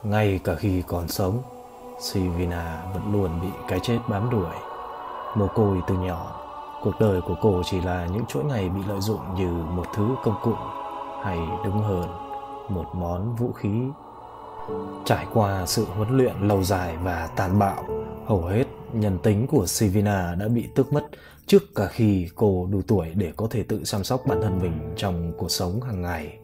Ngay cả khi còn sống, Sivina vẫn luôn bị cái chết bám đuổi. Mồ côi từ nhỏ, cuộc đời của cô chỉ là những chuỗi ngày bị lợi dụng như một thứ công cụ, hay đúng hơn, một món vũ khí. Trải qua sự huấn luyện lâu dài và tàn bạo, hầu hết nhân tính của Sivina đã bị tước mất trước cả khi cô đủ tuổi để có thể tự chăm sóc bản thân mình trong cuộc sống hàng ngày.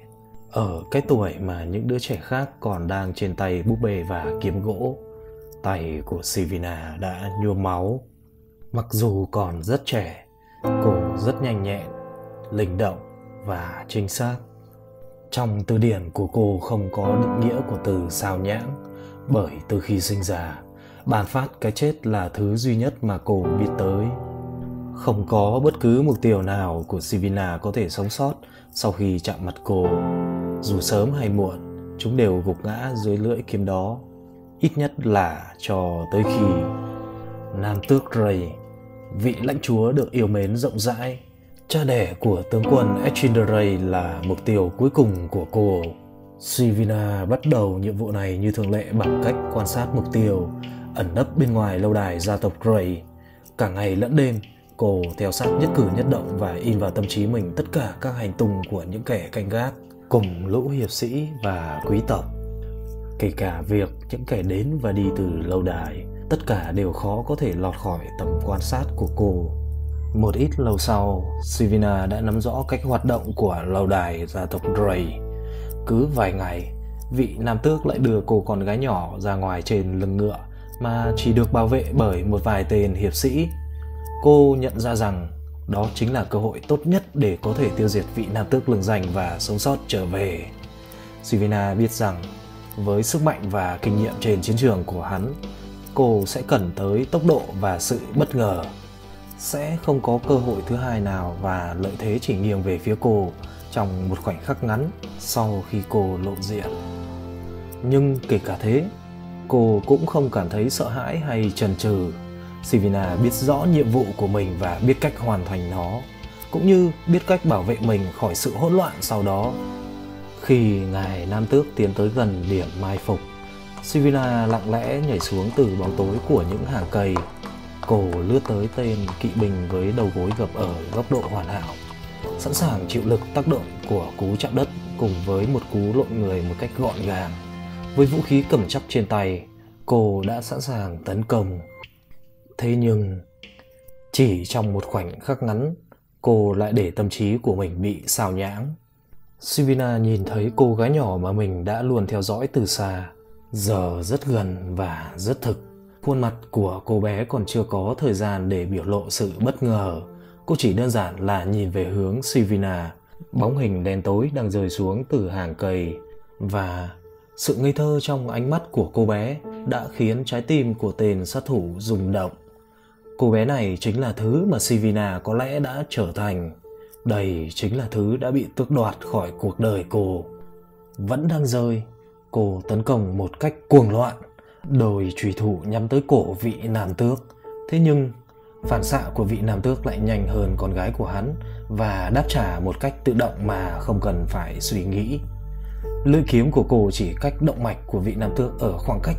Ở cái tuổi mà những đứa trẻ khác còn đang trên tay búp bê và kiếm gỗ, tay của Sivina đã nhuốm máu. Mặc dù còn rất trẻ, cô rất nhanh nhẹn, linh động và chính xác. Trong từ điển của cô không có định nghĩa của từ sao nhãng, bởi từ khi sinh ra, bản phát cái chết là thứ duy nhất mà cô biết tới. Không có bất cứ mục tiêu nào của Sivina có thể sống sót sau khi chạm mặt cô. Dù sớm hay muộn, chúng đều gục ngã dưới lưỡi kiếm đó, ít nhất là cho tới khi Nam Tước Rey, vị lãnh chúa được yêu mến rộng rãi, cha đẻ của tướng quân Ethinder Rey, là mục tiêu cuối cùng của cô. Sivina bắt đầu nhiệm vụ này như thường lệ bằng cách quan sát mục tiêu ẩn nấp bên ngoài lâu đài gia tộc Rey. Cả ngày lẫn đêm, cô theo sát nhất cử nhất động và in vào tâm trí mình tất cả các hành tung của những kẻ canh gác cùng lũ hiệp sĩ và quý tộc. Kể cả việc những kẻ đến và đi từ lâu đài, tất cả đều khó có thể lọt khỏi tầm quan sát của cô. Một ít lâu sau, Sivina đã nắm rõ cách hoạt động của lâu đài gia tộc Rey. Cứ vài ngày, vị nam tước lại đưa cô con gái nhỏ ra ngoài trên lưng ngựa mà chỉ được bảo vệ bởi một vài tên hiệp sĩ. Cô nhận ra rằng đó chính là cơ hội tốt nhất để có thể tiêu diệt vị nam tước lừng danh và sống sót trở về. Sivina biết rằng với sức mạnh và kinh nghiệm trên chiến trường của hắn, cô sẽ cần tới tốc độ và sự bất ngờ. Sẽ không có cơ hội thứ hai nào và lợi thế chỉ nghiêng về phía cô trong một khoảnh khắc ngắn sau khi cô lộ diện. Nhưng kể cả thế, cô cũng không cảm thấy sợ hãi hay chần chừ. Sivina biết rõ nhiệm vụ của mình và biết cách hoàn thành nó, cũng như biết cách bảo vệ mình khỏi sự hỗn loạn sau đó. Khi ngài nam tước tiến tới gần điểm mai phục, Sivina lặng lẽ nhảy xuống từ bóng tối của những hàng cây. Cô lướt tới tên kỵ binh với đầu gối gập ở góc độ hoàn hảo, sẵn sàng chịu lực tác động của cú chạm đất cùng với một cú lộn người một cách gọn gàng. Với vũ khí cầm chắc trên tay, cô đã sẵn sàng tấn công. Thế nhưng, chỉ trong một khoảnh khắc ngắn, cô lại để tâm trí của mình bị xao nhãng. Sivina nhìn thấy cô gái nhỏ mà mình đã luôn theo dõi từ xa, giờ rất gần và rất thực. Khuôn mặt của cô bé còn chưa có thời gian để biểu lộ sự bất ngờ. Cô chỉ đơn giản là nhìn về hướng Sivina, bóng hình đen tối đang rơi xuống từ hàng cây. Và sự ngây thơ trong ánh mắt của cô bé đã khiến trái tim của tên sát thủ rung động. Cô bé này chính là thứ mà Sivina có lẽ đã trở thành. Đây chính là thứ đã bị tước đoạt khỏi cuộc đời cô. Vẫn đang rơi, cô tấn công một cách cuồng loạn, đôi chùy thủ nhắm tới cổ vị nam tước. Thế nhưng phản xạ của vị nam tước lại nhanh hơn con gái của hắn và đáp trả một cách tự động mà không cần phải suy nghĩ. Lưỡi kiếm của cô chỉ cách động mạch của vị nam tước ở khoảng cách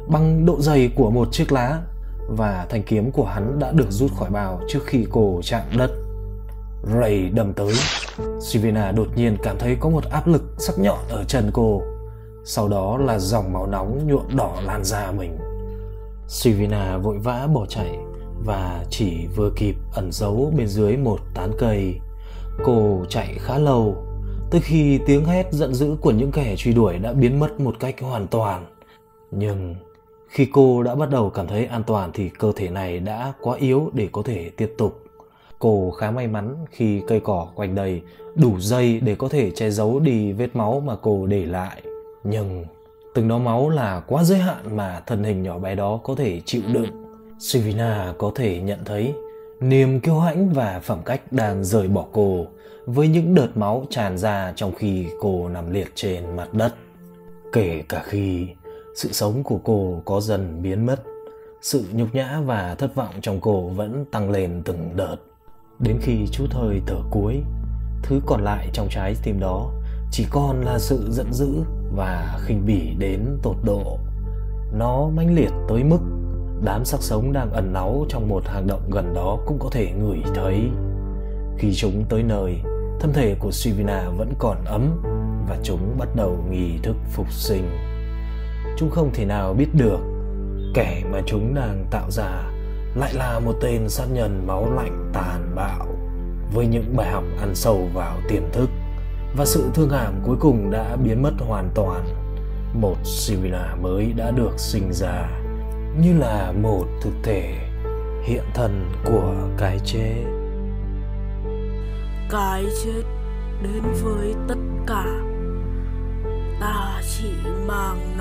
bằng độ dày của một chiếc lá, và thanh kiếm của hắn đã được rút khỏi bao trước khi cô chạm đất. Rey đâm tới. Sivina đột nhiên cảm thấy có một áp lực sắc nhọn ở chân cô. Sau đó là dòng máu nóng nhuộm đỏ làn da mình. Sivina vội vã bỏ chạy và chỉ vừa kịp ẩn giấu bên dưới một tán cây. Cô chạy khá lâu, tới khi tiếng hét giận dữ của những kẻ truy đuổi đã biến mất một cách hoàn toàn. Nhưng khi cô đã bắt đầu cảm thấy an toàn thì cơ thể này đã quá yếu để có thể tiếp tục. Cô khá may mắn khi cây cỏ quanh đây đủ dày để có thể che giấu đi vết máu mà cô để lại. Nhưng từng đó máu là quá giới hạn mà thân hình nhỏ bé đó có thể chịu đựng. Sivina có thể nhận thấy niềm kiêu hãnh và phẩm cách đang rời bỏ cô với những đợt máu tràn ra trong khi cô nằm liệt trên mặt đất. Kể cả khi sự sống của cô có dần biến mất, sự nhục nhã và thất vọng trong cô vẫn tăng lên từng đợt. Đến khi chút hơi thở cuối, thứ còn lại trong trái tim đó chỉ còn là sự giận dữ và khinh bỉ đến tột độ. Nó mãnh liệt tới mức đám xác sống đang ẩn náu trong một hang động gần đó cũng có thể ngửi thấy. Khi chúng tới nơi, thân thể của Sivina vẫn còn ấm và chúng bắt đầu nghi thức phục sinh. Chúng không thể nào biết được kẻ mà chúng đang tạo ra lại là một tên sát nhân máu lạnh tàn bạo, với những bài học ăn sâu vào tiềm thức, và sự thương hại cuối cùng đã biến mất hoàn toàn. Một Sivina mới đã được sinh ra, như là một thực thể hiện thân của cái chết. Cái chết đến với tất cả, ta chỉ mang